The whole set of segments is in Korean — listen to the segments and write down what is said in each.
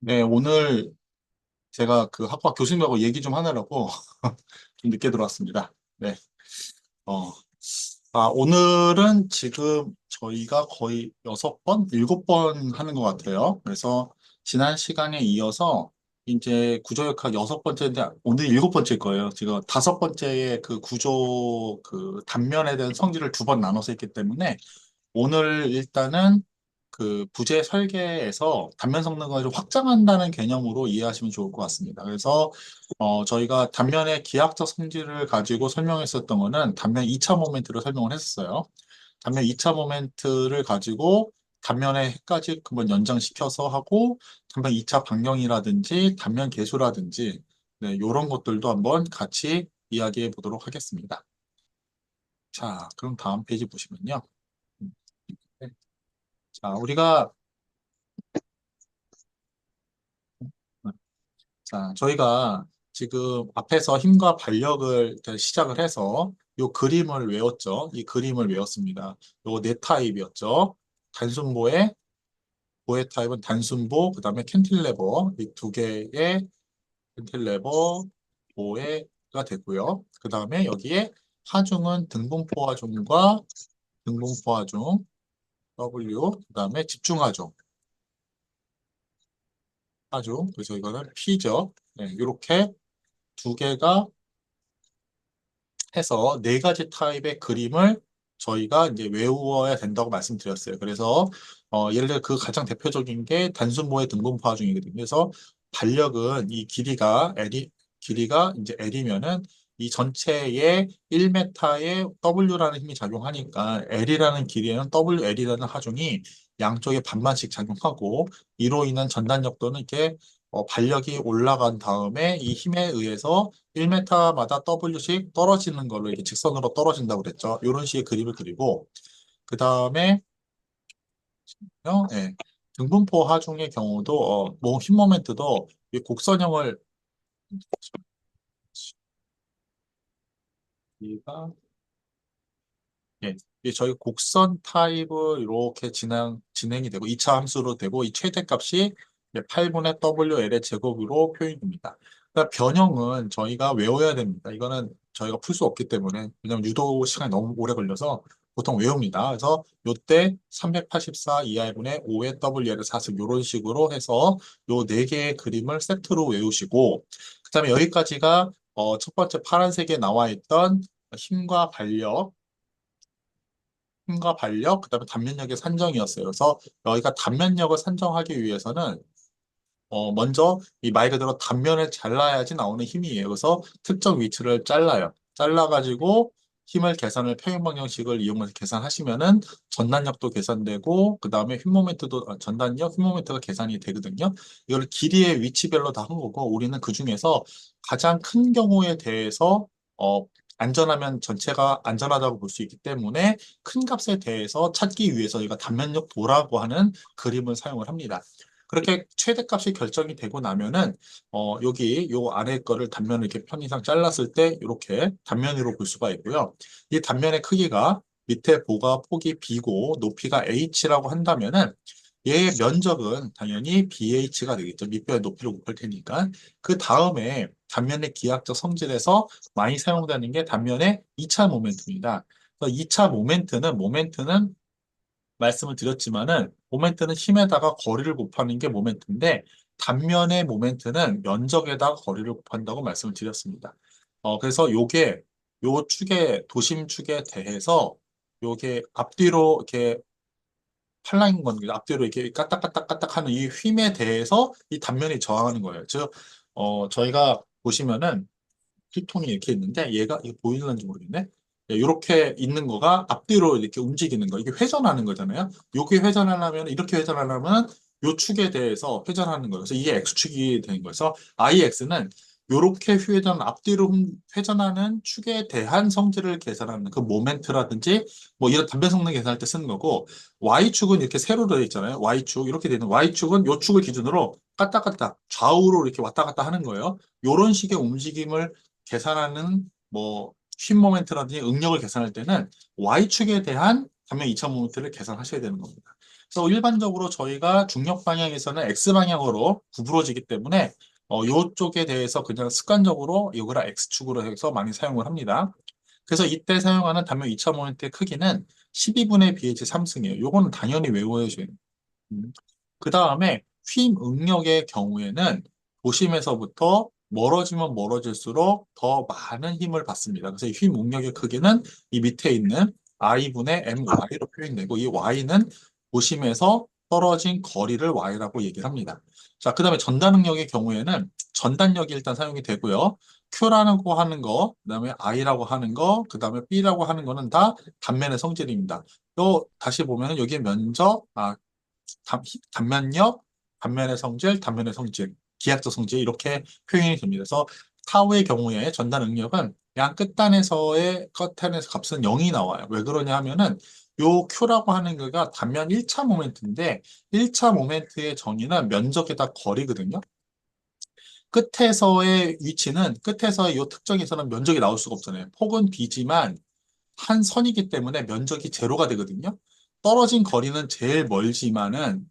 네, 오늘 제가 그 학과 교수님하고 얘기 좀 하느라고 좀 늦게 들어왔습니다. 네. 어, 오늘은 지금 저희가 거의 6번, 7번 하는 것 같아요. 그래서 지난 시간에 이어서 이제 구조역학 6번째인데 오늘 7번째일 거예요. 지금 5번째의 그 구조 그 단면에 대한 성질을 2번 나눠서 했기 때문에 오늘 일단은 그 부재 설계에서 단면 성능을 좀 확장한다는 개념으로 이해하시면 좋을 것 같습니다. 그래서 저희가 단면의 기하학적 성질을 가지고 설명했었던 거는 단면 2차 모멘트를 설명을 했었어요. 단면 2차 모멘트를 가지고 단면의 해까지 한번 연장시켜서 하고 단면 2차 반경이라든지 단면 계수라든지 네, 이런 것들도 한번 같이 이야기해 보도록 하겠습니다. 자, 그럼 다음 페이지 보시면요. 네. 자, 우리가 자, 저희가 지금 앞에서 힘과 반력을 이제 시작을 해서 이 그림을 외웠죠. 이 그림을 외웠습니다. 요 네 타입이었죠. 단순보의 보의 타입은 단순보, 그 다음에 캔틸레버 이 두 개의 캔틸레버 보해가 되고요. 그 다음에 여기에 하중은 등분포 하중과 등분포 하중 W, 그 다음에 집중 하중, 그래서 이거는 P죠. 네, 이렇게 두 개가 해서 네 가지 타입의 그림을 저희가 이제 외워야 된다고 말씀드렸어요. 그래서 예를 들어 그 가장 대표적인 게 단순모의 등분파 중이거든요. 그래서 반력은 이 길이가 이제 L이면은 이 전체의 1m의 W라는 힘이 작용하니까 L이라는 길이에는 WL이라는 하중이 양쪽에 반반씩 작용하고 이로 인한 전단력도는 이렇게 반력이 올라간 다음에 이 힘에 의해서 1m마다 W씩 떨어지는 걸로 이렇게 직선으로 떨어진다고 그랬죠. 이런 식의 그림을 그리고 그 다음에 예, 등분포 하중의 경우도 힘 모멘트도 이 곡선형을 우리가 예, 이 저희 곡선 타입을 이렇게 진행이 되고 2차 함수로 되고 이 최대값이 8분의 WL의 제곱으로 표현됩니다. 그러니까 변형은 저희가 외워야 됩니다. 이거는 저희가 풀 수 없기 때문에 왜냐하면 유도 시간이 너무 오래 걸려서 보통 외웁니다. 그래서 요때 384 2R분의 5의 WL의 4승 이런 식으로 해서 요 네 개의 그림을 세트로 외우시고 그다음에 여기까지가 첫 번째 파란색에 나와 있던 힘과 반력 힘과 반력, 그다음에 단면력의 산정이었어요. 그래서 여기가 단면력을 산정하기 위해서는 먼저 이 말 그대로 단면을 잘라야지 나오는 힘이에요. 그래서 특정 위치를 잘라요. 잘라가지고 힘을 계산을 평행 방정식을 이용해서 계산하시면은 전단력도 계산되고 그다음에 힘 모멘트도 전단력, 힘 모멘트가 계산이 되거든요. 이걸 길이의 위치별로 다 한 거고 우리는 그 중에서 가장 큰 경우에 대해서 어, 안전하면 전체가 안전하다고 볼 수 있기 때문에 큰 값에 대해서 찾기 위해서 저희가 단면력 도라고 하는 그림을 사용을 합니다. 그렇게 최대값이 결정이 되고 나면은 여기 요 아래 거를 단면을 이렇게 편의상 잘랐을 때 이렇게 단면으로 볼 수가 있고요. 이 단면의 크기가 밑에 보가 폭이 B고 높이가 H라고 한다면은 얘의 면적은 당연히 BH가 되겠죠. 밑변의 높이를 곱할 테니까. 그 다음에 단면의 기하학적 성질에서 많이 사용되는 게 단면의 2차 모멘트입니다. 그래서 2차 모멘트는 말씀을 드렸지만은 모멘트는 힘에다가 거리를 곱하는 게 모멘트인데 단면의 모멘트는 면적에다가 거리를 곱한다고 말씀을 드렸습니다. 그래서 요게 요 축의 도심 축에 대해서 요게 앞뒤로 이렇게 팔랑인 건 앞뒤로 이렇게 까딱까딱까딱 하는 이 힘에 대해서 이 단면이 저항하는 거예요. 즉 저희가 보시면은 피통이 이렇게 있는데 얘가 이게 보이는지 모르겠네. 이렇게 있는 거가 앞뒤로 이렇게 움직이는 거. 이게 회전하는 거잖아요. 요게 회전하려면 이렇게 회전하려면 요 축에 대해서 회전하는 거예요. 그래서 이게 X축이 되는 거예요. 그래서 IX는 요렇게 앞뒤로 회전하는 축에 대한 성질을 계산하는 그 모멘트라든지 뭐 이런 단변 성능 계산할 때 쓰는 거고 Y축은 이렇게 세로 되어 있잖아요. Y축 이렇게 되는 Y축은 요 축을 기준으로 까딱까딱 좌우로 이렇게 왔다 갔다 하는 거예요. 요런 식의 움직임을 계산하는 뭐 쉼 모멘트라든지 응력을 계산할 때는 Y축에 대한 단면 2차 모멘트를 계산하셔야 되는 겁니다. 그래서 일반적으로 저희가 중력 방향에서는 X방향으로 구부러지기 때문에 요쪽에 대해서 그냥 습관적으로 요거를 X축으로 해서 많이 사용을 합니다. 그래서 이때 사용하는 단면 2차 모멘트의 크기는 12분의 BH 3승이에요. 요거는 당연히 외워야죠. 그 다음에 휨 응력의 경우에는 도심에서부터 멀어지면 멀어질수록 더 많은 힘을 받습니다. 그래서 이 휨 응력의 크기는 이 밑에 있는 I분의 MY로 표현되고 이 Y는 도심에서 떨어진 거리를 Y라고 얘기를 합니다. 자, 그 다음에 전단 응력의 경우에는 전단력이 일단 사용이 되고요. Q라고 하는 거, 그 다음에 I라고 하는 거, 그 다음에 B라고 하는 거는 다 단면의 성질입니다. 또 다시 보면은 여기에 면적, 단, 단면력, 단면의 성질, 단면의 성질, 기하적 성질 이렇게 표현이 됩니다. 그래서 타우의 경우에 전단 응력은 양 끝단에서의 끝단에서 값은 0이 나와요. 왜 그러냐 하면은 요 Q라고 하는 거가 단면 1차 모멘트인데 1차 모멘트의 정의는 면적에다 거리거든요. 끝에서의 위치는 끝에서의 요 특정에서는 면적이 나올 수가 없잖아요. 폭은 B지만 한 선이기 때문에 면적이 제로가 되거든요. 떨어진 거리는 제일 멀지만은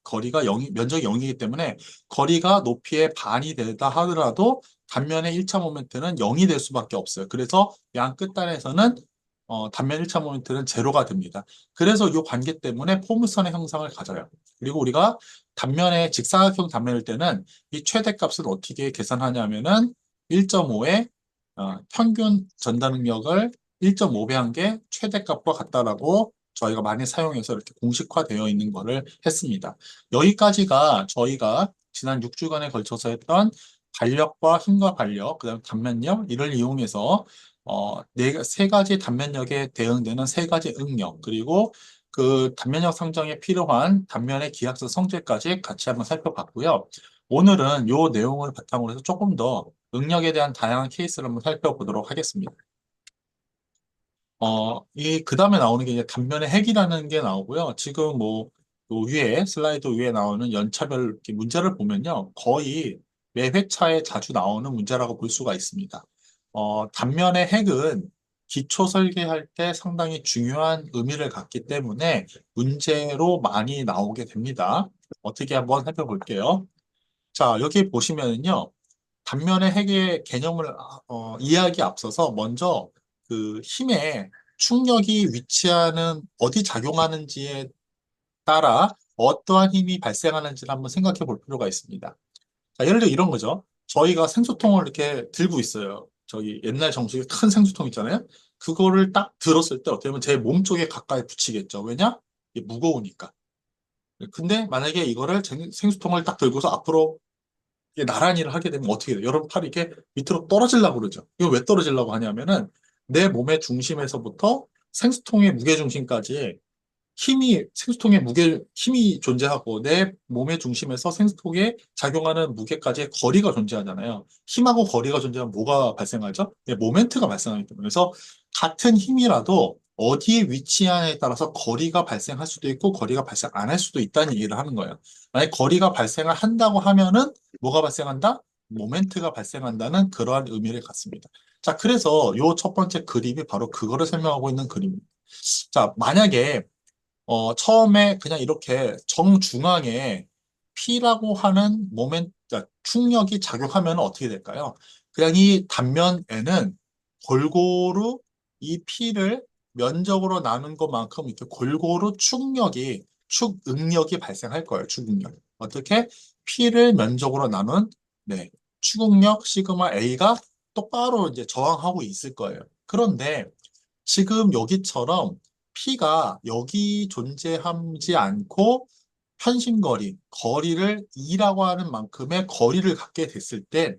거리가 0, 면적이 0이기 때문에 거리가 높이의 반이 되다 하더라도 단면의 1차 모멘트는 0이 될 수밖에 없어요. 그래서 양 끝단에서는 단면 1차 모멘트는 제로가 됩니다. 그래서 이 관계 때문에 포물선의 형상을 가져요. 그리고 우리가 단면의 직사각형 단면일 때는 이 최대값은 어떻게 계산하냐면은 1.5에 평균 전달 능력을 1.5배 한 게 최대값과 같다라고 저희가 많이 사용해서 이렇게 공식화되어 있는 거를 했습니다. 여기까지가 저희가 지난 6주간에 걸쳐서 했던 반력과 힘과 반력, 그다음에 단면력 이를 이용해서 세 가지 단면력에 대응되는 세 가지 응력, 그리고 그 단면력 상정에 필요한 단면의 기하학적 성질까지 같이 한번 살펴봤고요. 오늘은 이 내용을 바탕으로 해서 조금 더 응력에 대한 다양한 케이스를 한번 살펴보도록 하겠습니다. 그 다음에 나오는 게 이제 단면의 핵이라는 게 나오고요. 지금 뭐, 요 위에, 슬라이드 위에 나오는 연차별 이렇게 문제를 보면요. 거의 매 회차에 자주 나오는 문제라고 볼 수가 있습니다. 단면의 핵은 기초 설계할 때 상당히 중요한 의미를 갖기 때문에 문제로 많이 나오게 됩니다. 어떻게 한번 살펴볼게요. 자, 여기 보시면은요. 단면의 핵의 개념을 이해하기 앞서서 먼저 그 힘의 충력이 위치하는 어디 작용하는지에 따라 어떠한 힘이 발생하는지를 한번 생각해 볼 필요가 있습니다. 자, 예를 들어 이런 거죠. 저희가 생수통을 이렇게 들고 있어요. 저기 옛날 정식의 큰 생수통 있잖아요. 그거를 딱 들었을 때 어떻게 보면 제 몸 쪽에 가까이 붙이겠죠. 왜냐? 이게 무거우니까. 근데 만약에 이거를 생수통을 딱 들고서 앞으로 이게 나란히 를 하게 되면 어떻게 돼요? 여러분 팔이 이렇게 밑으로 떨어지려고 그러죠. 이거 왜 떨어지려고 하냐면은 내 몸의 중심에서부터 생수통의 무게 중심까지 힘이 존재하고 내 몸의 중심에서 생수통에 작용하는 무게까지의 거리가 존재하잖아요. 힘하고 거리가 존재하면 뭐가 발생하죠? 네, 모멘트가 발생하기 때문에. 그래서 같은 힘이라도 어디에 위치하냐에 따라서 거리가 발생할 수도 있고 거리가 발생 안 할 수도 있다는 얘기를 하는 거예요. 만약 거리가 발생을 한다고 하면은 뭐가 발생한다? 모멘트가 발생한다는 그러한 의미를 갖습니다. 자, 그래서 요 첫 번째 그림이 바로 그거를 설명하고 있는 그림입니다. 자, 만약에 처음에 그냥 이렇게 정중앙에 P라고 하는 그러니까 충력이 작용하면 어떻게 될까요? 그냥 이 단면에는 골고루 이 P를 면적으로 나눈 것만큼 이렇게 골고루 축응력이 발생할 거예요. 축응력. 어떻게? P를 면적으로 나눈, 네, 축응력 시그마 A가 똑바로 이제 저항하고 있을 거예요. 그런데 지금 여기처럼 P가 여기 존재하지 않고 거리를 2라고 하는 만큼의 거리를 갖게 됐을 때,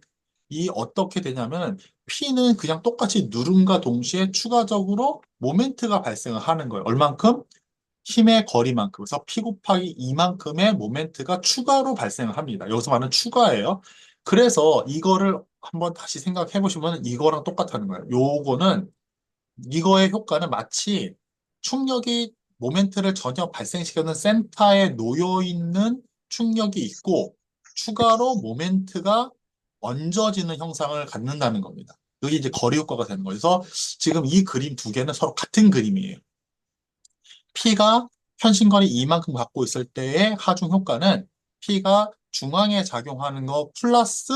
이 어떻게 되냐면, P는 그냥 똑같이 누름과 동시에 추가적으로 모멘트가 발생을 하는 거예요. 얼만큼? 힘의 거리만큼. 그래서 P 곱하기 2만큼의 모멘트가 추가로 발생을 합니다. 여기서 말하는 추가예요. 그래서 이거를 한번 다시 생각해 보시면 이거랑 똑같다는 거예요. 이거의 효과는 마치 충격이 모멘트를 전혀 발생시키는 센터에 놓여 있는 충격이 있고 추가로 모멘트가 얹어지는 형상을 갖는다는 겁니다. 여기 이제 거리 효과가 되는 거예요. 그래서 지금 이 그림 두 개는 서로 같은 그림이에요. P가 편심거리 이만큼 갖고 있을 때의 하중 효과는 P가 중앙에 작용하는 거 플러스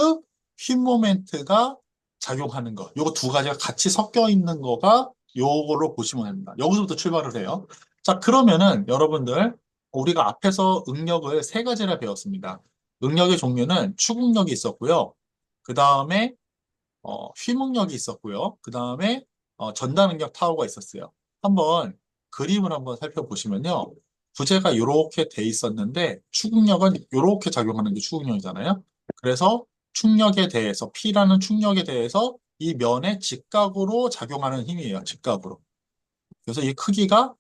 휨 모멘트가 작용하는 거. 요거 두 가지가 같이 섞여 있는 거가 요거로 보시면 됩니다. 여기서부터 출발을 해요. 자, 그러면은 여러분들 우리가 앞에서 응력을 세 가지를 배웠습니다. 응력의 종류는 추궁력이 있었고요. 그 다음에 휘목력이 있었고요. 그 다음에 전단응력 타워가 있었어요. 한번 그림을 한번 살펴보시면요. 부재가 이렇게 돼 있었는데 추궁력은 이렇게 작용하는 게 추궁력이잖아요. 그래서 충력에 대해서 P라는 충력에 대해서 이 면에 직각으로 작용하는 힘이에요. 직각으로. 그래서 이 크기가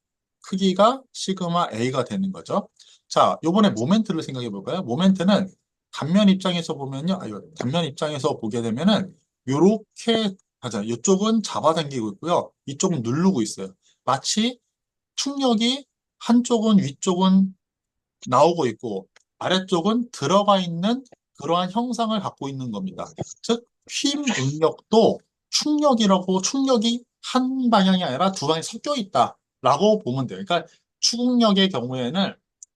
시그마 A가 되는 거죠. 자, 요번에 모멘트를 생각해 볼까요? 모멘트는 단면 입장에서 보면요. 단면 입장에서 보게 되면은 요렇게 하자. 이쪽은 잡아당기고 있고요. 이쪽은 누르고 있어요. 마치 충력이 한쪽은 위쪽은 나오고 있고 아래쪽은 들어가 있는 그러한 형상을 갖고 있는 겁니다. 즉, 휨 응력도 충력이 한 방향이 아니라 두 방향이 섞여 있다라고 보면 돼요. 그러니까 추궁력의 경우에는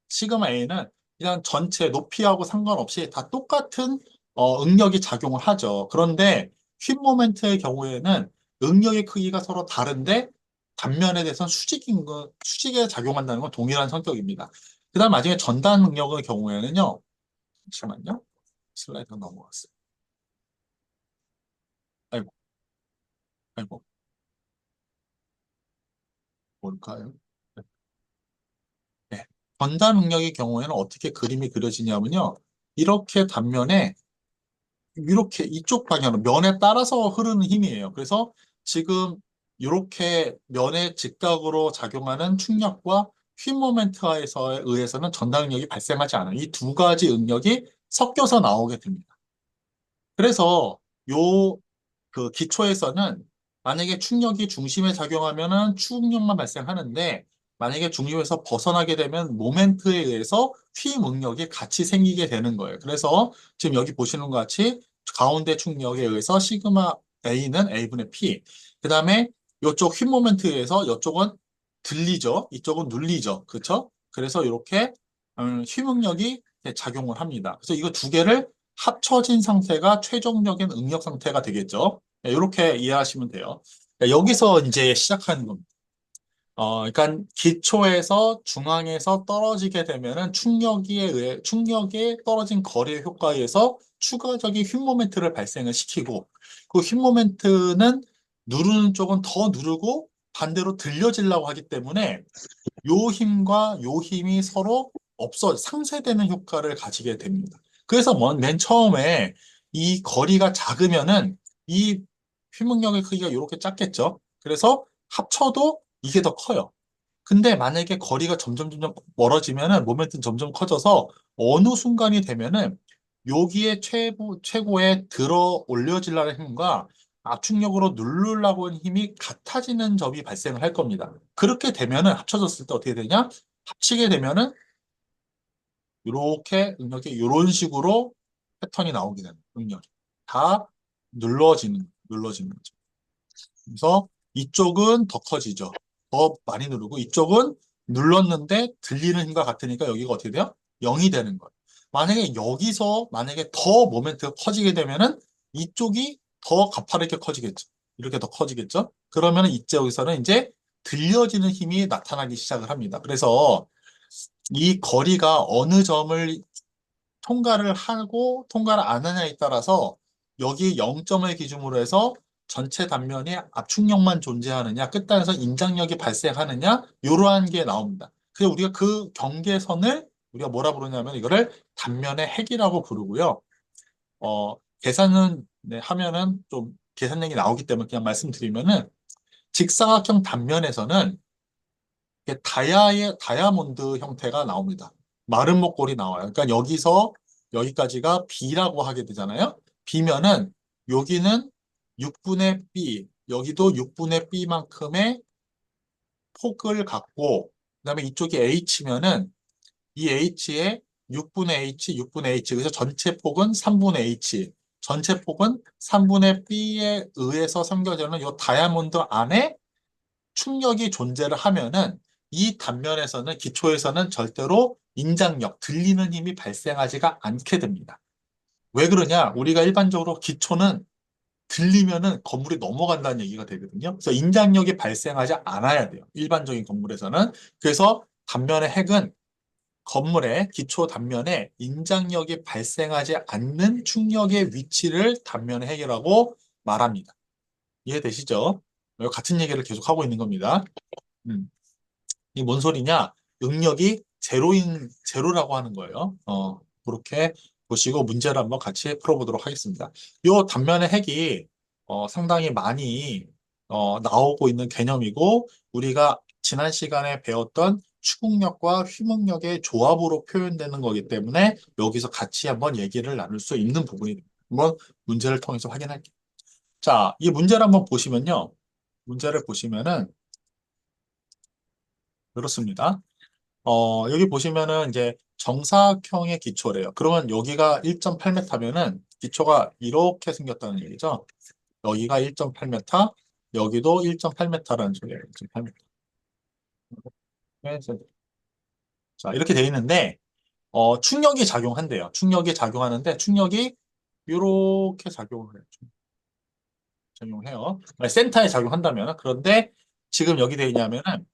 시그마 A는 그냥 전체 높이하고 상관없이 다 똑같은 응력이 작용을 하죠. 그런데 휨 모멘트의 경우에는 응력의 크기가 서로 다른데 단면에 대해서는 수직에 작용한다는 건 동일한 성격입니다. 그 다음 나중에 전단 능력의 경우에는요. 잠시만요. 슬라이드가 넘어갔어요. 아이고, 아이고, 뭘까요? 네. 네. 전단 능력의 경우에는 어떻게 그림이 그려지냐면요. 이렇게 단면에 이렇게 이쪽 방향으로 면에 따라서 흐르는 힘이에요. 그래서 지금 이렇게 면에 직각으로 작용하는 충력과 휨 모멘트에 의해서는 전단 응력이 발생하지 않아요. 이 두 가지 응력이 섞여서 나오게 됩니다. 그래서 요 그 기초에서는 만약에 충력이 중심에 작용하면은 추응력만 발생하는데 만약에 중심에서 벗어나게 되면 모멘트에 의해서 휘 응력이 같이 생기게 되는 거예요. 그래서 지금 여기 보시는 것 같이 가운데 충력에 의해서 시그마 A는 A분의 P. 그 다음에 이쪽 휘 모멘트에 의해서 이쪽은 들리죠. 이쪽은 눌리죠. 그렇죠? 그래서 이렇게 휘 응력이 작용을 합니다. 그래서 이거 두 개를 합쳐진 상태가 최종적인 응력 상태가 되겠죠. 이렇게 이해하시면 돼요. 여기서 이제 시작하는 겁니다. 그러니까 기초에서 중앙에서 떨어지게 되면은 충력에 떨어진 거리의 효과에 의해서 추가적인 휨 모멘트를 발생을 시키고 그 휨 모멘트는 누르는 쪽은 더 누르고 반대로 들려지려고 하기 때문에 요 힘과 요 힘이 서로 상쇄되는 효과를 가지게 됩니다. 그래서 맨 처음에 이 거리가 작으면은 이 휘문력의 크기가 이렇게 작겠죠. 그래서 합쳐도 이게 더 커요. 근데 만약에 거리가 점점 멀어지면은 모멘트는 점점 커져서 어느 순간이 되면은 여기에 최고의 들어 올려지려는 힘과 압축력으로 누르려고 하는 힘이 같아지는 점이 발생을 할 겁니다. 그렇게 되면은 합쳐졌을 때 어떻게 되냐? 합치게 되면은 이렇게 응력이 이런 식으로 패턴이 나오게 되는 응력이 다 눌러지는 거죠. 그래서 이쪽은 더 커지죠. 더 많이 누르고 이쪽은 눌렀는데 들리는 힘과 같으니까 여기가 어떻게 돼요? 0이 되는 거예요. 만약에 더 모멘트가 커지게 되면은 이쪽이 더 가파르게 커지겠죠. 이렇게 더 커지겠죠. 그러면은 여기서는 이제 들려지는 힘이 나타나기 시작을 합니다. 그래서 이 거리가 어느 점을 통과를 하고 통과를 안 하냐에 따라서 여기 0점을 기준으로 해서 전체 단면에 압축력만 존재하느냐, 끝단에서 인장력이 발생하느냐, 이러한 게 나옵니다. 그래서 우리가 그 경계선을 우리가 뭐라 부르냐면 이거를 단면의 핵이라고 부르고요. 계산은 하면은 좀 계산량이 나오기 때문에 그냥 말씀드리면은 직사각형 단면에서는 이게 다이아몬드 형태가 나옵니다. 마른 목골이 나와요. 그러니까 여기서 여기까지가 B라고 하게 되잖아요. B면은 여기는 6분의 B, 여기도 6분의 B만큼의 폭을 갖고 그다음에 이쪽이 H면은 이 H에 6분의 H, 6분의 H 그래서 전체 폭은 3분의 H 전체 폭은 3분의 B에 의해서 삼겨지는 이 다이아몬드 안에 충격이 존재를 하면은 이 단면에서는 기초에서는 절대로 인장력, 들리는 힘이 발생하지가 않게 됩니다. 왜 그러냐? 우리가 일반적으로 기초는 들리면은 건물이 넘어간다는 얘기가 되거든요. 그래서 인장력이 발생하지 않아야 돼요. 일반적인 건물에서는. 그래서 단면의 핵은 건물의 기초 단면에 인장력이 발생하지 않는 충격의 위치를 단면의 핵이라고 말합니다. 이해되시죠? 같은 얘기를 계속 하고 있는 겁니다. 음. 이 뭔 소리냐? 응력이 제로라고 하는 거예요. 그렇게 보시고 문제를 한번 같이 풀어보도록 하겠습니다. 이 단면의 핵이 상당히 많이 나오고 있는 개념이고 우리가 지난 시간에 배웠던 추궁력과 휘목력의 조합으로 표현되는 거기 때문에 여기서 같이 한번 얘기를 나눌 수 있는 부분이 한번 문제를 통해서 확인할게요. 자, 이 문제를 한번 보시면요. 문제를 보시면은 그렇습니다. 여기 보시면은 이제 정사각형의 기초래요. 그러면 여기가 1.8m면은 기초가 이렇게 생겼다는 얘기죠. 여기가 1.8m, 여기도 1.8m라는 소리예요. 1.8m. 자, 이렇게 돼 있는데, 충격이 작용한대요. 충격이 작용하는데, 충격이 이렇게 작용을 해요. 작용해요. 센터에 작용한다면. 그런데 지금 여기 돼 있냐면은,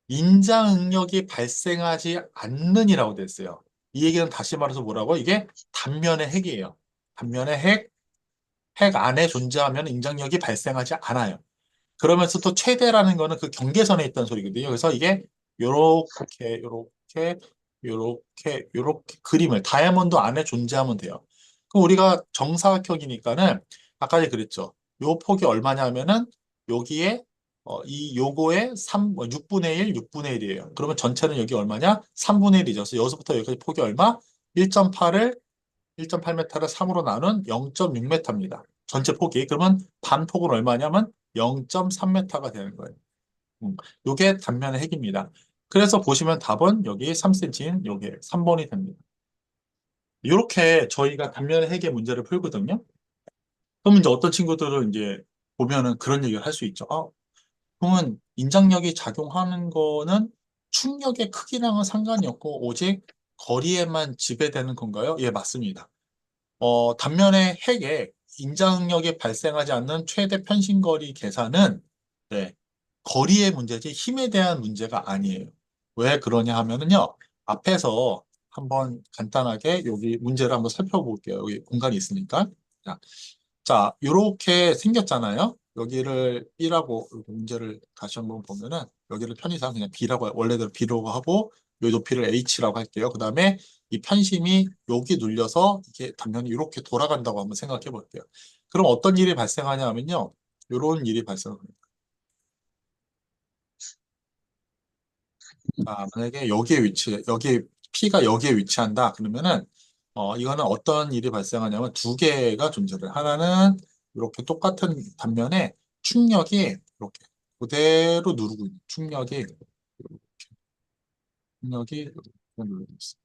인자응력이 발생하지 않는이라고 돼 있어요. 이 얘기는 다시 말해서 뭐라고? 이게 단면의 핵이에요. 단면의 핵 안에 존재하면 인장력이 발생하지 않아요. 그러면서 또 최대라는 거는 그 경계선에 있다는 소리거든요. 그래서 이게 요렇게 그림을 다이아몬드 안에 존재하면 돼요. 그럼 우리가 정사각형이니까는 아까 그랬죠. 요 폭이 얼마냐면은 여기에 이 요거의 6분의 1, 6분의 1이에요. 그러면 전체는 여기 얼마냐? 3분의 1이죠. 그래서 여기서부터 여기까지 폭이 얼마? 1.8m를 3으로 나눈 0.6m입니다. 전체 폭이. 그러면 반폭은 얼마냐면 0.3m가 되는 거예요. 이게 단면의 핵입니다. 그래서 보시면 답은 여기 3cm인 여기 3번이 됩니다. 이렇게 저희가 단면의 핵의 문제를 풀거든요. 그럼 이제 어떤 친구들은 이제 보면은 그런 얘기를 할 수 있죠. 그러면 인장력이 작용하는 거는 충격의 크기랑은 상관이 없고 오직 거리에만 지배되는 건가요? 예, 맞습니다. 단면의 핵에 인장력이 발생하지 않는 최대 편심거리 계산은 네, 거리의 문제지 힘에 대한 문제가 아니에요. 왜 그러냐 하면은요. 앞에서 한번 간단하게 여기 문제를 한번 살펴볼게요. 여기 공간이 있으니까. 자, 이렇게 생겼잖아요. 여기를 B라고 이렇게 문제를 다시 한번 보면은 여기를 편의상 그냥 B라고 원래대로 B라고 하고 이 높이를 H라고 할게요. 그 다음에 이 편심이 여기 눌려서 이게 단면이 이렇게 돌아간다고 한번 생각해 볼게요. 그럼 어떤 일이 발생하냐 하면요. 이런 일이 발생합니다. 만약에 여기 P가 여기에 위치한다. 그러면은, 이거는 어떤 일이 발생하냐면 두 개가 존재를. 하나는 이렇게 똑같은 단면에 충력이 이렇게 그대로 누르고 있는 충력이 누르고 있어.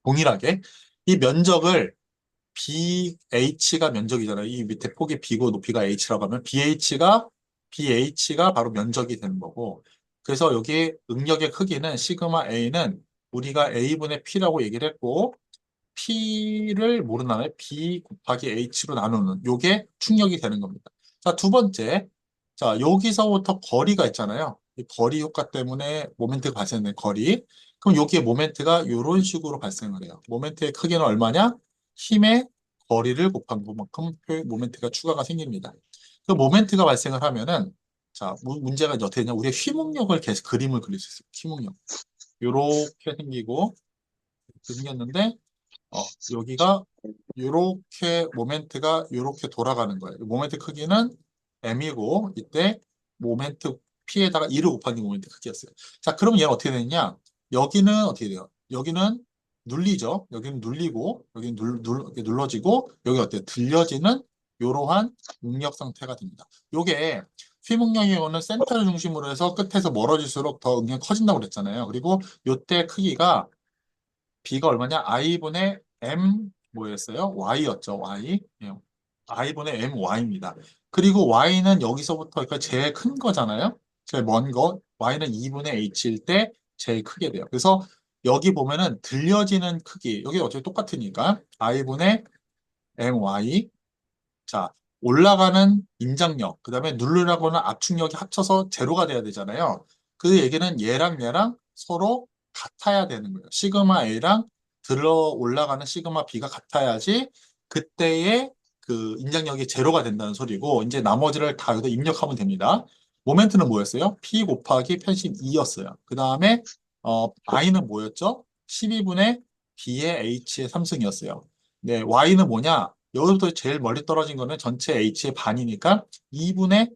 동일하게 이 면적을 BH가 면적이잖아요. 이 밑에 폭이 B고 높이가 H라고 하면 BH가 바로 면적이 되는 거고. 그래서 여기 응력의 크기는 시그마 A는 우리가 A분의 P라고 얘기를 했고, P를 모르나요? B 곱하기 H로 나누는 요게 충력이 되는 겁니다. 자, 두 번째. 자, 여기서부터 거리가 있잖아요. 이 거리 효과 때문에 모멘트가 발생된 거리. 그럼 여기에 모멘트가 이런 식으로 발생을 해요. 모멘트의 크기는 얼마냐? 힘의 거리를 곱한 것만큼 모멘트가 추가가 생깁니다. 그 모멘트가 발생을 하면은 자, 문제가 이제 어떻게 되냐? 우리가 휘목력을 계속 그림을 그릴 수 있어요. 휘목력. 요렇게 생기고 이렇게 생겼는데 여기가 이렇게 모멘트가 이렇게 돌아가는 거예요. 모멘트 크기는 m이고 이때 모멘트 p에다가 2를 곱한 게 모멘트 크기였어요. 자, 그러면 얘가 어떻게 되느냐? 여기는 어떻게 돼요? 여기는 눌리죠. 여기는 눌리고 여기는 이렇게 눌러지고 여기 어때요? 들려지는 이러한 응력 상태가 됩니다. 요게 휘목력의 경우는 센터를 중심으로 해서 끝에서 멀어질수록 더 응력이 커진다고 그랬잖아요. 그리고 요때 크기가 B가 얼마냐? I분의 M 뭐였어요? Y였죠. Y. 예. I분의 MY입니다. 그리고 Y는 여기서부터 그러니까 제일 큰 거잖아요. 제일 먼 거, y는 2분의 h일 때 제일 크게 돼요. 그래서 여기 보면은 들려지는 크기, 여기 어차피 똑같으니까 i분의 my. 자, 올라가는 인장력, 그 다음에 누르라고는 압축력이 합쳐서 제로가 돼야 되잖아요. 그 얘기는 얘랑 서로 같아야 되는 거예요. 시그마 A랑 들어 올라가는 시그마 B가 같아야지 그때의 그 인장력이 제로가 된다는 소리고, 이제 나머지를 다 여기다 입력하면 됩니다. 모멘트는 뭐였어요? P 곱하기 편심 2였어요. 그 다음에 I는 뭐였죠? 12분의 B의 H의 3승이었어요. 네, Y는 뭐냐? 여기서부터 제일 멀리 떨어진 거는 전체 H의 반이니까 2분의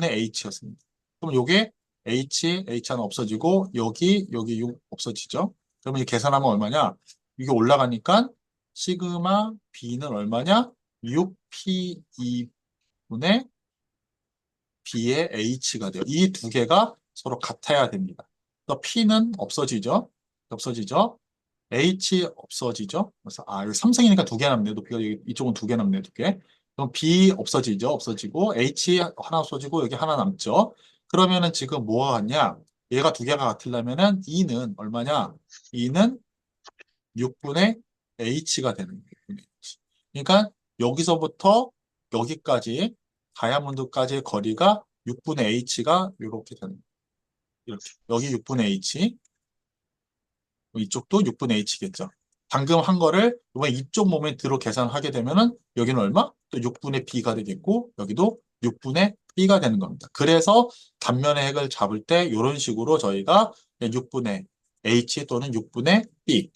H였습니다. 그럼 요게 H 하나 없어지고 여기 6 없어지죠. 그러면 이 계산하면 얼마냐? 이게 올라가니까 시그마 B는 얼마냐? 6P2분의 B의 H가 돼요. 이 두 개가 서로 같아야 됩니다. 그래서 P는 없어지죠. 없어지죠. H 없어지죠. 그래서 여기 삼성이니까 두 개 남네요. 높이가 이쪽은 두 개 남네요. 두 개. 그럼 B 없어지죠. 없어지고 H 하나 없어지고 여기 하나 남죠. 그러면은 지금 뭐가 같냐? 얘가 두 개가 같으려면은 E는 얼마냐? E는 6분의 H가 되는 거예요. 6분의 H. 그러니까 여기서부터 여기까지 다이아몬드까지의 거리가 6분의 H가 이렇게 되는 거예요. 이렇게. 여기 6분의 H, 이쪽도 6분의 H겠죠. 방금 한 거를 이번에 이쪽 모멘트로 계산하게 되면은 여기는 얼마? 또 6분의 B가 되겠고 여기도 6분의 B가 되는 겁니다. 그래서 단면의 핵을 잡을 때 이런 식으로 저희가 6분의 H 또는 6분의 B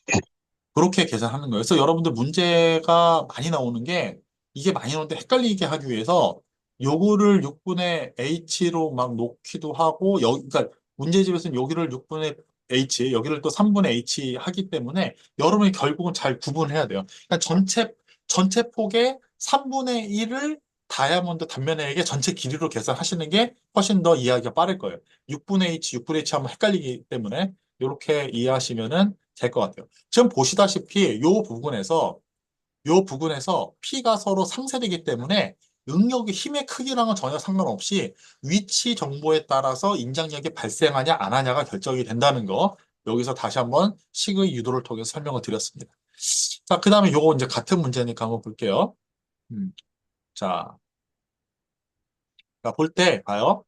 그렇게 계산하는 거예요. 그래서 여러분들 문제가 많이 나오는 게 이게 많이 나오는데 헷갈리게 하기 위해서 요거를 6분의 H로 막 놓기도 하고 그러니까 문제집에서는 여기를 6분의 H, 여기를 또 3분의 H 하기 때문에 여러분이 결국은 잘 구분해야 돼요. 그러니까 전체 폭의 3분의 1을 다이아몬드 단면에게 전체 길이로 계산하시는 게 훨씬 더 이해하기가 빠를 거예요. 6분의 H, 6분의 H 하면 헷갈리기 때문에 이렇게 이해하시면은 될 것 같아요. 지금 보시다시피 요 부분에서 P가 서로 상쇄되기 때문에 응력의 힘의 크기랑은 전혀 상관없이 위치 정보에 따라서 인장력이 발생하냐 안 하냐가 결정이 된다는 거 여기서 다시 한번 식의 유도를 통해서 설명을 드렸습니다. 자, 그 다음에 요거 이제 같은 문제니까 한번 볼게요. 음, 자, 볼 때 봐요.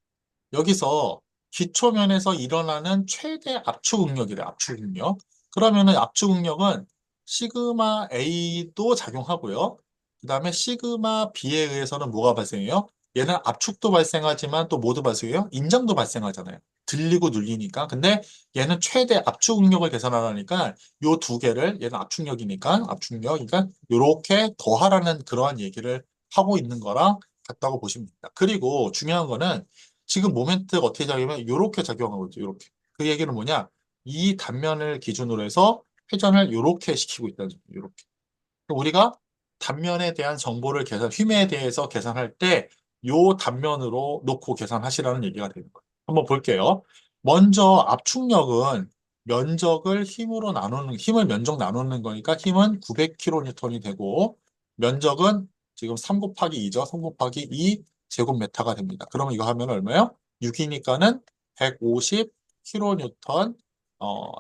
여기서 기초면에서 일어나는 최대 압축 응력이래, 압축 응력. 그러면은 압축 응력은 시그마 A도 작용하고요. 그 다음에 시그마 B에 의해서는 뭐가 발생해요? 얘는 압축도 발생하지만 또 뭐도 발생해요? 인장도 발생하잖아요. 들리고 눌리니까. 근데 얘는 최대 압축 응력을 계산하라니까 요 두 개를 얘는 압축력, 그러니까 요렇게 더하라는 그러한 얘기를 하고 있는 거랑 같다고 보시면 됩니다. 그리고 중요한 거는 지금 모멘트가 어떻게 작용하면 이렇게 작용하고 있죠. 이렇게. 그 얘기는 뭐냐? 이 단면을 기준으로 해서 회전을 이렇게 시키고 있다는 점이에요. 이렇게. 우리가 단면에 대한 정보를 휘매에 대해서 계산할 때 이 단면으로 놓고 계산하시라는 얘기가 되는 거예요. 한번 볼게요. 먼저 압축력은 힘을 면적 나누는 거니까 힘은 900kN이 되고, 면적은 지금 3 곱하기 2죠. 3 곱하기 2 제곱미터가 됩니다. 그러면 이거 하면 얼마요? 6이니까는 150kN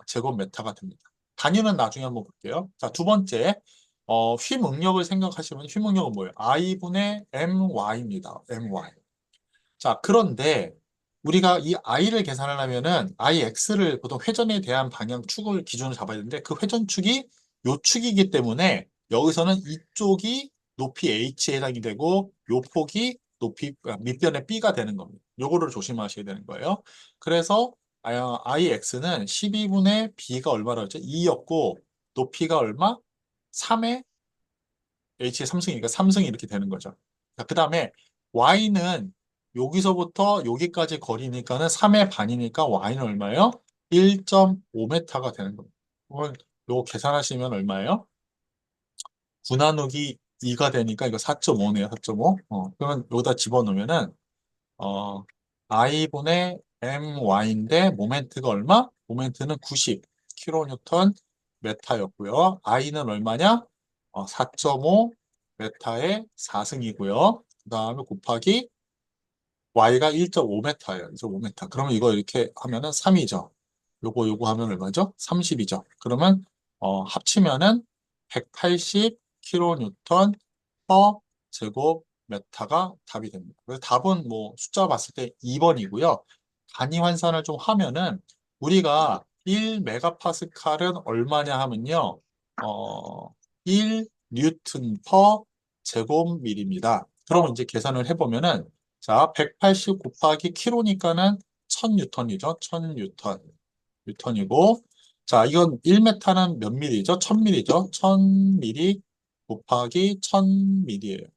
제곱미터가 됩니다. 단위는 나중에 한번 볼게요. 자, 두 번째. 휘응력을 생각하시면 휘응력은 뭐예요? I분의 MY입니다. MY. 자, 그런데 우리가 이 I를 계산하려면은 IX를 보통 회전에 대한 방향 축을 기준으로 잡아야 되는데 그 회전축이 요 축이기 때문에 여기서는 이쪽이 높이 H에 해당이 되고 요 폭이 밑변의 B가 되는 겁니다. 요거를 조심하셔야 되는 거예요. 그래서 IX는 12분의 B가 얼마라고 했죠? 2였고 높이가 얼마? 3의 H의 3승이니까 3승이 이렇게 되는 거죠. 그 다음에 Y는 여기서부터 여기까지 거리니까는 3의 반이니까 Y는 얼마예요? 1.5m가 되는 겁니다. 그걸 요거 계산하시면 얼마예요? 9 나누기 2가 되니까 이거 4.5네요. 4.5. 그러면 여기다 집어넣으면은 어, I분의 MY인데 모멘트가 얼마? 모멘트는 90kN 메타였고요. I는 얼마냐? 4.5 메타의 4승이고요. 그 다음에 곱하기 y가 1.5m예요. 1.5m. 그러면 이거 이렇게 하면은 3이죠. 요거 하면 얼마죠? 30이죠. 그러면 합치면은 180kN per 제곱미터가 답이 됩니다. 그래서 답은 뭐 숫자 봤을 때 2번이고요. 단위 환산을 좀 하면은 우리가 1메가파스칼은 얼마냐 하면요. 1 뉴턴 per 제곱밀입니다. 그러면 이제 계산을 해보면은 자, 180 곱하기 킬로니까는 1000뉴턴이죠. 1000뉴턴. 뉴턴이고 자, 이건 1m는 몇 밀리죠? 1000밀리죠. 1000밀리 곱하기 1000밀리예요.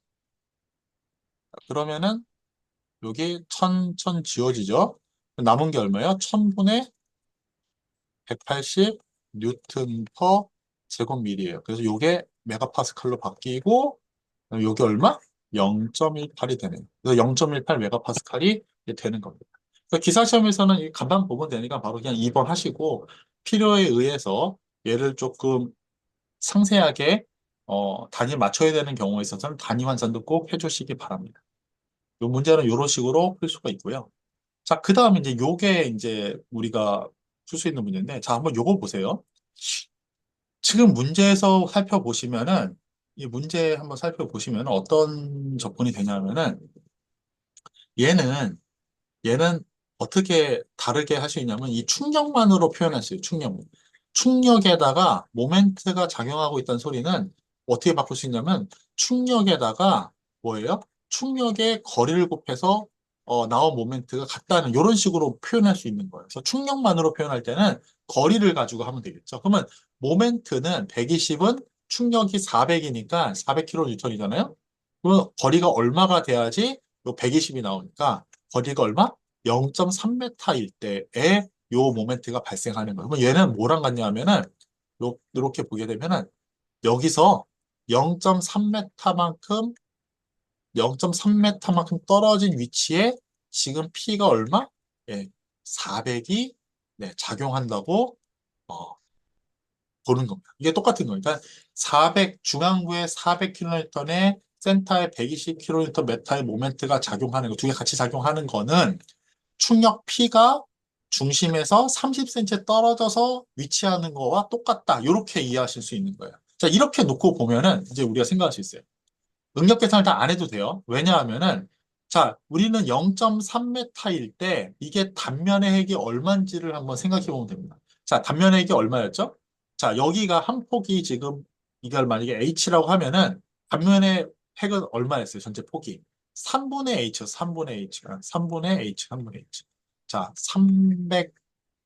그러면은 여기 1000 지워지죠? 남은 게 얼마예요? 1000분의 180 뉴턴 퍼 제곱밀이에요. 그래서 이게 메가파스칼로 바뀌고 요게 얼마? 0.18이 되네요. 그래서 0.18 메가파스칼이 되는 겁니다. 그래서 기사시험에서는 이 간단 보면 되니까 바로 그냥 2번 하시고 필요에 의해서 얘를 조금 상세하게 단위 맞춰야 되는 경우에 있어서는 단위 환산도 꼭 해주시기 바랍니다. 이 문제는 이런 식으로 풀 수가 있고요. 자, 그 다음에 이제 요게 이제 우리가 풀 수 있는 문제인데, 자, 한번 요거 보세요. 지금 문제에서 살펴보시면은, 이 문제 한번 살펴보시면 어떤 접근이 되냐면은, 얘는, 얘는 어떻게 다르게 할 수 있냐면, 이 충력만으로 표현할 수 있어요, 충력. 충력에다가 모멘트가 작용하고 있다는 소리는 어떻게 바꿀 수 있냐면, 충력에다가 뭐예요? 충력의 거리를 곱해서 나온 모멘트가 같다는 이런 식으로 표현할 수 있는 거예요. 그래서 충력만으로 표현할 때는 거리를 가지고 하면 되겠죠. 그러면 모멘트는 120은 충력이 400이니까 400kN이잖아요. 그럼 거리가 얼마가 돼야지 요 120이 나오니까 거리가 얼마? 0.3m일 때에 요 모멘트가 발생하는 거예요. 그럼 얘는 뭐랑 같냐면은 요렇게 보게 되면은 여기서 0.3m만큼 0.3m만큼 떨어진 위치에 지금 P가 얼마? 예, 400이 작용한다고 어, 보는 겁니다. 이게 똑같은 거니까 400 중앙부에 400kN에 센터에 120kN의 모멘트가 작용하는 거, 두 개 같이 작용하는 거는 충력 P가 중심에서 30cm 떨어져서 위치하는 거와 똑같다. 이렇게 이해하실 수 있는 거예요. 자, 이렇게 놓고 보면은 이제 우리가 생각할 수 있어요. 응력 계산을 다 안 해도 돼요. 왜냐하면은 자, 우리는 0.3m일 때 이게 단면의 핵이 얼마인지를 한번 생각해 보면 됩니다. 자, 단면의 핵이 얼마였죠? 자, 여기가 한 폭이 지금 이걸 만약에 h라고 하면은 단면의 핵은 얼마였어요? 전체 폭이 3분의 h, 3분의 h, 3분의 h, 3분의 h. 자,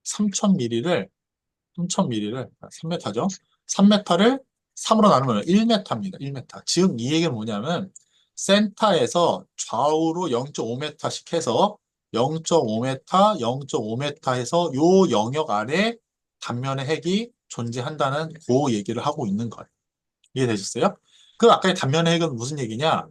3000ml를 3000ml를 3m죠? 3m를 3으로 나누면 1m입니다. 1m. 즉, 이 얘기는 뭐냐면, 센터에서 좌우로 0.5m씩 해서 0.5m, 0.5m 해서 요 영역 안에 단면의 핵이 존재한다는 그 얘기를 하고 있는 거예요. 이해되셨어요? 그 아까의 단면의 핵은 무슨 얘기냐?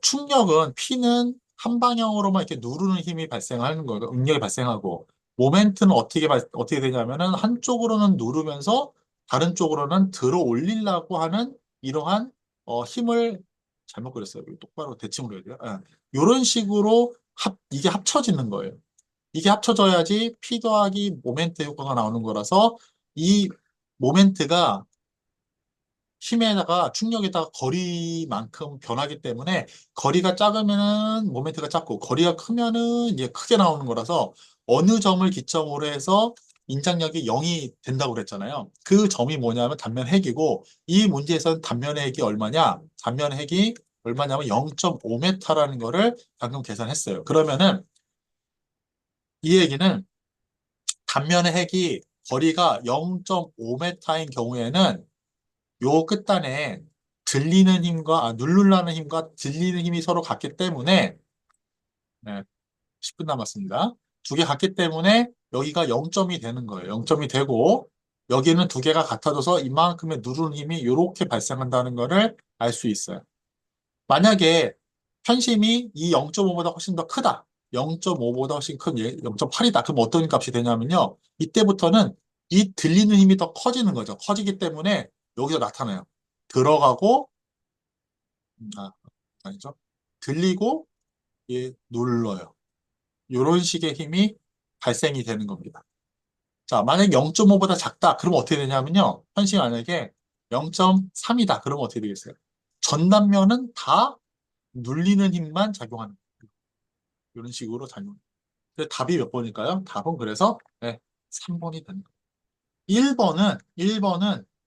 충력은 P는 한 방향으로만 이렇게 누르는 힘이 발생하는 거예요. 응력이 발생하고 모멘트는 어떻게 되냐면은 한쪽으로는 누르면서 다른 쪽으로는 들어 올리려고 하는 이러한 힘을 잘못 그렸어요. 똑바로 대칭으로 해야 돼요. 이런 식으로 이게 합쳐지는 거예요. 이게 합쳐져야지 P 더하기 모멘트 효과가 나오는 거라서 이 모멘트가 힘에다가 충력에다가 거리만큼 변하기 때문에 거리가 작으면은 모멘트가 작고 거리가 크면은 이제 크게 나오는 거라서 어느 점을 기점으로 해서 인장력이 0이 된다고 그랬잖아요. 그 점이 뭐냐면 단면 핵이고 이 문제에서는 단면의 핵이 얼마냐? 단면의 핵이 얼마냐면 0.5m라는 거를 방금 계산했어요. 그러면은 이 얘기는 단면의 핵이 거리가 0.5m인 경우에는 요 끝단에 들리는 힘과 누르라는 힘과 들리는 힘이 서로 같기 때문에 10분 남았습니다. 두 개 같기 때문에 여기가 0점이 되는 거예요. 0점이 되고 여기는 두 개가 같아져서 이만큼의 누르는 힘이 이렇게 발생한다는 거를 알 수 있어요. 만약에 편심이 이 0.5보다 훨씬 더 크다. 0.5보다 훨씬 큰 0.8이다. 그럼 어떤 값이 되냐면요. 이때부터는 이 들리는 힘이 더 커지는 거죠. 커지기 때문에 여기서 나타나요. 들어가고 아, 아니죠. 들리고 눌러요. 이런 식의 힘이 발생이 되는 겁니다. 자, 만약 0.5보다 작다. 그러면 어떻게 되냐면요. 현실 만약에 0.3이다. 그러면 어떻게 되겠어요? 전 단면은 다 눌리는 힘만 작용하는 거예요. 이런 식으로 작용. 그래서 답이 몇 번일까요? 답은 그래서 네, 3번이 되는 거예요.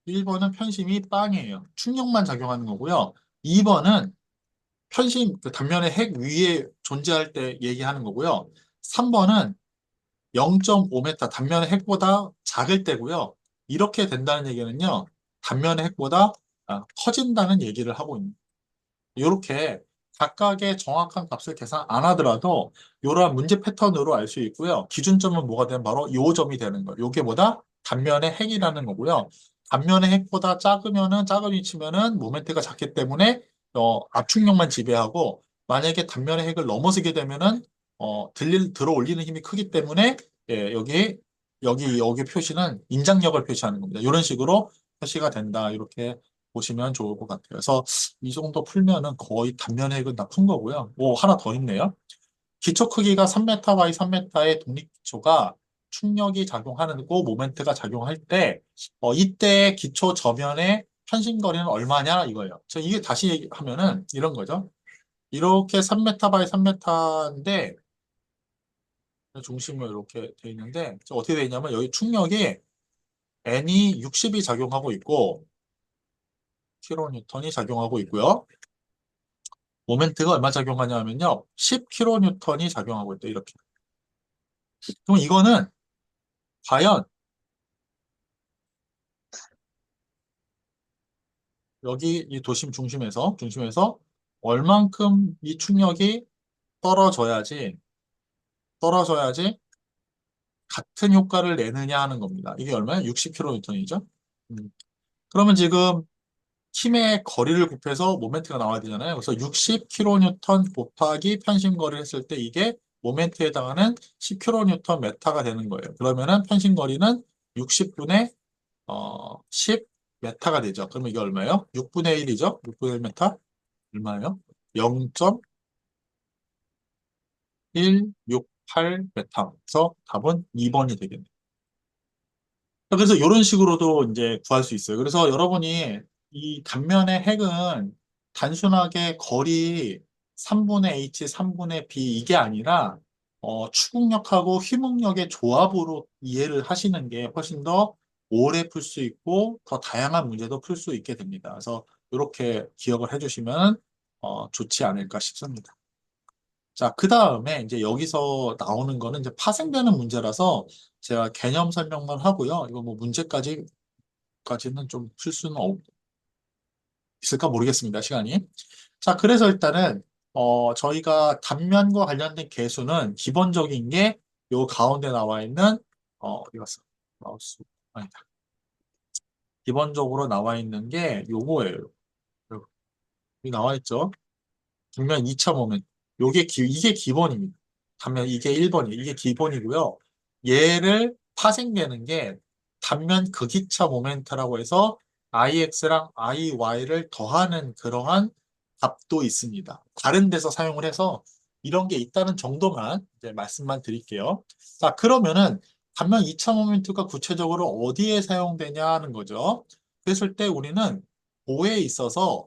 1번은 편심이 빵이에요. 충격만 작용하는 거고요. 2번은 편심, 그 단면의 핵 위에 존재할 때 얘기하는 거고요. 3번은 0.5m 단면의 핵보다 작을 때고요. 이렇게 된다는 얘기는요. 단면의 핵보다 커진다는 얘기를 하고 있는 거예요. 이렇게 각각의 정확한 값을 계산 안 하더라도 이러한 문제 패턴으로 알 수 있고요. 기준점은 뭐가 되면 바로 요 점이 되는 거예요. 요게 뭐다? 단면의 핵이라는 거고요. 단면의 핵보다 작으면은 작은 위치면은 모멘트가 작기 때문에 압축력만 지배하고 만약에 단면의 핵을 넘어서게 되면은 들어 올리는 힘이 크기 때문에 예, 여기 표시는 인장력을 표시하는 겁니다. 이런 식으로 표시가 된다. 이렇게 보시면 좋을 것 같아요. 그래서 이 정도 풀면은 거의 단면의 핵은 다 푼 거고요. 오, 하나 더 있네요. 기초 크기가 3m 바이 3m의 독립기초가 충력이 작용하는 거 모멘트가 작용할 때 이때 기초 저면의 편심거리는 얼마냐 이거예요. 이게 다시 얘기하면은 이런 거죠. 이렇게 3m 바이 3m인데 중심으로 이렇게 돼 있는데 어떻게 돼 있냐면 여기 충력이 N이 60이 작용하고 있고 킬로니턴이 작용하고 있고요. 모멘트가 얼마 작용하냐면요. 10kN이 작용하고 있다. 이렇게. 그럼 이거는 과연 여기 이 도심 중심에서 얼만큼 이 충력이 떨어져야지 떨어져야지 같은 효과를 내느냐 하는 겁니다. 이게 얼마야? 60kN이죠. 그러면 지금 힘의 거리를 곱해서 모멘트가 나와야 되잖아요. 그래서 60kN 곱하기 편심거리를 했을 때 이게 모멘트에 해당하는 10kN 메타가 되는 거예요. 그러면은 편심거리는 60분의 10 메타가 되죠. 그러면 이게 얼마예요? 6분의 1이죠. 6분의 1 메타 얼마예요? 0.168 메타. 그래서 답은 2번이 되겠네요. 그래서 이런 식으로도 이제 구할 수 있어요. 그래서 여러분이 이 단면의 핵은 단순하게 거리 3분의 H, 3분의 B 이게 아니라 추궁력하고 휘묵력의 조합으로 이해를 하시는 게 훨씬 더 오래 풀 수 있고 더 다양한 문제도 풀 수 있게 됩니다. 그래서 이렇게 기억을 해주시면 좋지 않을까 싶습니다. 자, 그 다음에 이제 여기서 나오는 거는 이제 파생되는 문제라서 제가 개념 설명만 하고요. 이거 뭐 까지는 좀 풀 수는 있을까 모르겠습니다. 시간이. 자, 그래서 일단은 저희가 단면과 관련된 계수는 기본적인 게 요 가운데 나와 있는 어디 갔어? 마우스 아니다. 기본적으로 나와 있는 게 요거예요. 여기 나와 있죠. 단면 2차 모멘트. 이게 기본입니다. 단면 이게 1번이에요. 이게 기본이고요. 얘를 파생되는 게 단면 극이차 모멘트라고 해서 IX랑 IY를 더하는 그러한 값도 있습니다. 다른 데서 사용을 해서 이런 게 있다는 정도만 이제 말씀만 드릴게요. 자, 그러면은 단면 2차 모멘트가 구체적으로 어디에 사용되냐 하는 거죠. 그랬을 때 우리는 보에 있어서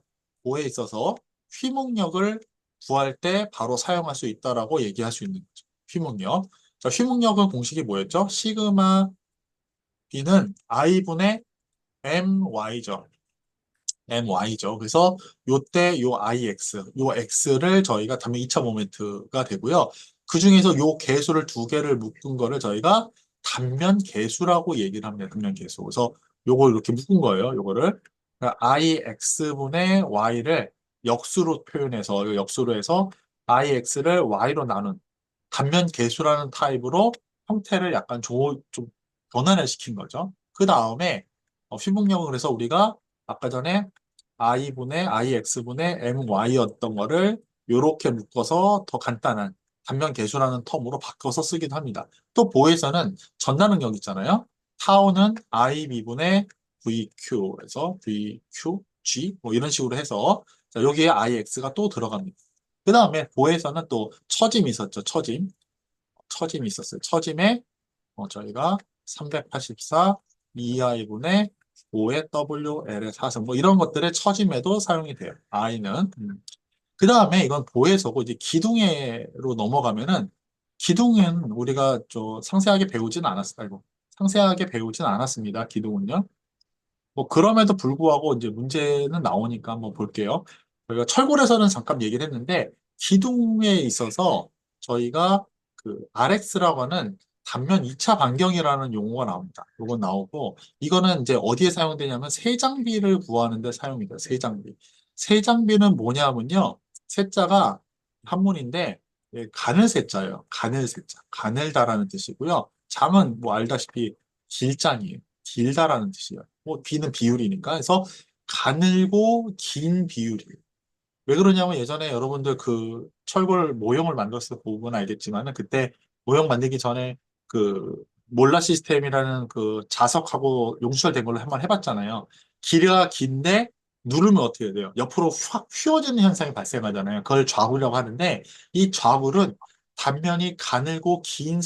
휘목력을 구할 때 바로 사용할 수 있다라고 얘기할 수 있는 거죠. 휘목력. 자, 휘목력은 공식이 뭐였죠? 시그마 B는 I분의 MY죠. MY죠. 그래서 요때 요 IX, 요 X를 저희가 단면 2차 모멘트가 되고요. 그 중에서 요 개수를 두 개를 묶은 거를 저희가 단면 개수라고 얘기를 합니다. 단면 개수. 그래서 요걸 이렇게 묶은 거예요. 요거를. 그러니까 IX분의 Y를 역수로 표현해서, 이 역수로 해서 IX를 Y로 나눈 단면 개수라는 타입으로 형태를 약간 좀 변환을 시킨 거죠. 그 다음에 휘목력은 그래서 우리가 아까 전에 i분의 ix분의 my였던 거를 이렇게 묶어서 더 간단한 단면 계수라는 텀으로 바꿔서 쓰기도 합니다. 또 보에서는 전달능력 있잖아요. 타우는 ib분의 vq에서 vqg 뭐 이런 식으로 해서 자, 여기에 ix가 또 들어갑니다. 그 다음에 보에서는 또 처짐이 있었죠. 처짐이 있었어요. 처짐에 저희가 384 2i분의 5의 WL의 4승 뭐 이런 것들의 처짐에도 사용이 돼요. i는. 그 다음에 이건 보에서고 이제 기둥에로 넘어가면은 기둥은 우리가 상세하게 배우진 않았어요. 상세하게 배우진 않았습니다. 기둥은요. 뭐 그럼에도 불구하고 이제 문제는 나오니까 한번 볼게요. 저희가 철골에서는 잠깐 얘기를 했는데 기둥에 있어서 저희가 그 RX라고 하는 단면 2차 반경이라는 용어가 나옵니다. 이건 나오고 이거는 이제 어디에 사용되냐면 세장비를 구하는 데 사용이 돼요. 세장비. 세장비는 뭐냐면요. 세자가 한문인데 가늘 세자예요. 가늘 세자. 가늘다라는 뜻이고요. 장은 뭐 알다시피 길장이에요. 길다라는 뜻이에요. 뭐 비는 비율이니까. 그래서 가늘고 긴 비율이에요. 왜 그러냐면 예전에 여러분들 그 철골 모형을 만들었을 때 보면 알겠지만은 그때 모형 만들기 전에 그 몰라 시스템이라는 그 자석하고 용출된 걸로 한번 해봤잖아요. 길이가 긴데 누르면 어떻게 돼요? 옆으로 확 휘어지는 현상이 발생하잖아요. 그걸 좌굴이라고 하는데 이 좌굴은 단면이 가늘고 긴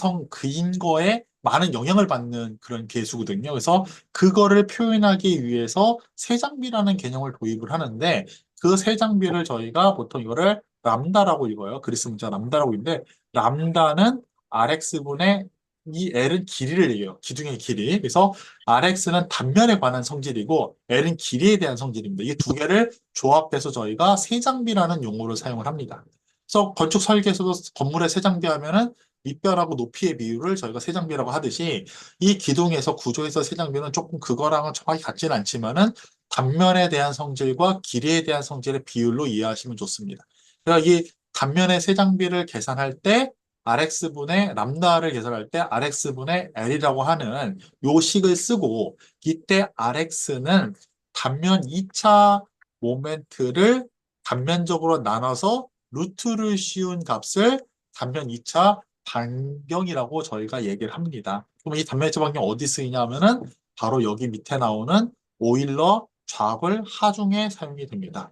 거에 많은 영향을 받는 그런 계수거든요. 그래서 그거를 표현하기 위해서 세장비라는 개념을 도입을 하는데 그 세 장비를 저희가 보통 이거를 람다라고 읽어요. 그리스 문자 람다라고 읽는데 람다는 RX분의 이 L은 길이를 얘기해요. 기둥의 길이. 그래서 RX는 단면에 관한 성질이고 L은 길이에 대한 성질입니다. 이 두 개를 조합해서 저희가 세장비라는 용어를 사용을 합니다. 그래서 건축 설계에서도 건물의 세장비 하면은 밑변하고 높이의 비율을 저희가 세장비라고 하듯이 이 기둥에서 구조에서 세장비는 조금 그거랑은 정확히 같지는 않지만은 단면에 대한 성질과 길이에 대한 성질의 비율로 이해하시면 좋습니다. 그러니까 이 단면의 세장비를 계산할 때 RX분의 람다를 계산할 때 RX분의 L이라고 하는 요 식을 쓰고 이때 RX는 단면 2차 모멘트를 단면적으로 나눠서 루트를 씌운 값을 단면 2차 반경이라고 저희가 얘기를 합니다. 그럼 이 단면 2차 반경 어디 쓰이냐 하면은 바로 여기 밑에 나오는 오일러 좌굴 하중에 사용이 됩니다.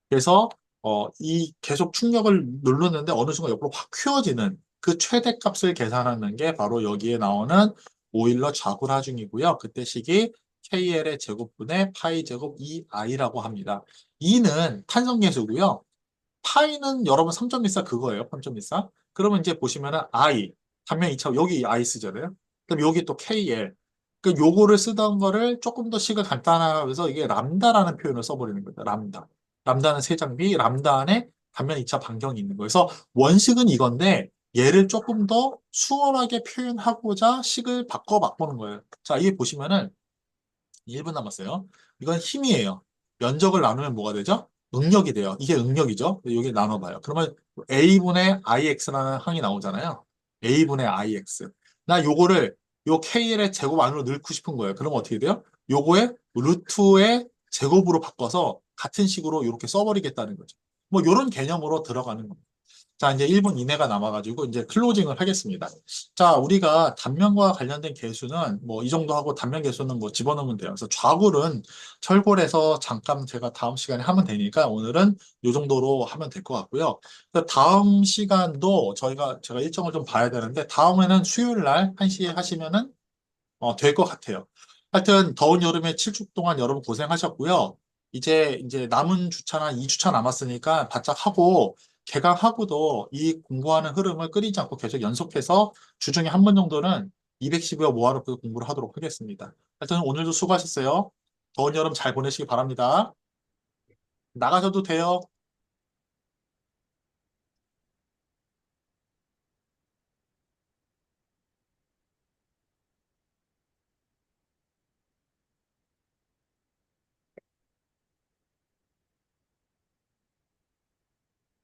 그래서 이 계속 충격을 누르는데 어느 순간 옆으로 확 휘어지는 그 최대값을 계산하는 게 바로 여기에 나오는 오일러 좌굴 하중이고요. 그때 식이 KL의 제곱분의 파이 제곱 2i라고 합니다. 2는 탄성계수고요. 파이는 여러분 3.14 그거예요. 3.14. 그러면 이제 보시면은 I, 단면 2차, 여기 I 쓰잖아요. 그럼 여기 또 KL. 그 요거를 쓰던 거를 조금 더 식을 간단하게 해서 이게 람다라는 표현을 써버리는 거죠. 람다. 람다는 세장비, 람다 안에 단면 2차 반경이 있는 거예요. 그래서 원식은 이건데 얘를 조금 더 수월하게 표현하고자 식을 바꿔보는 거예요. 자, 이게 보시면은 1분 남았어요. 이건 힘이에요. 면적을 나누면 뭐가 되죠? 응력이 돼요. 이게 응력이죠. 여기 나눠봐요. 그러면 A분의 IX라는 항이 나오잖아요. A분의 IX. 나 요거를 요 KL의 제곱 안으로 넣고 싶은 거예요. 그러면 어떻게 돼요? 요거의 루트의 제곱으로 바꿔서 같은 식으로 이렇게 써버리겠다는 거죠. 뭐 이런 개념으로 들어가는 겁니다. 자, 이제 1분 이내가 남아가지고 이제 클로징을 하겠습니다. 자, 우리가 단면과 관련된 계수는 뭐 이 정도 하고 단면 계수는 뭐 집어넣으면 돼요. 그래서 좌굴은 철골에서 잠깐 제가 다음 시간에 하면 되니까 오늘은 이 정도로 하면 될 것 같고요. 다음 시간도 제가 일정을 좀 봐야 되는데 다음에는 수요일 날 1시에 하시면은 될 것 같아요. 하여튼 더운 여름에 7주 동안 여러분 고생하셨고요. 이제 남은 주차나 2주차 남았으니까 바짝 하고 개강하고도 이 공부하는 흐름을 끊이지 않고 계속 연속해서 주중에 한 번 정도는 210여 모아놓고 공부를 하도록 하겠습니다. 하여튼 오늘도 수고하셨어요. 더운 여름 잘 보내시기 바랍니다. 나가셔도 돼요.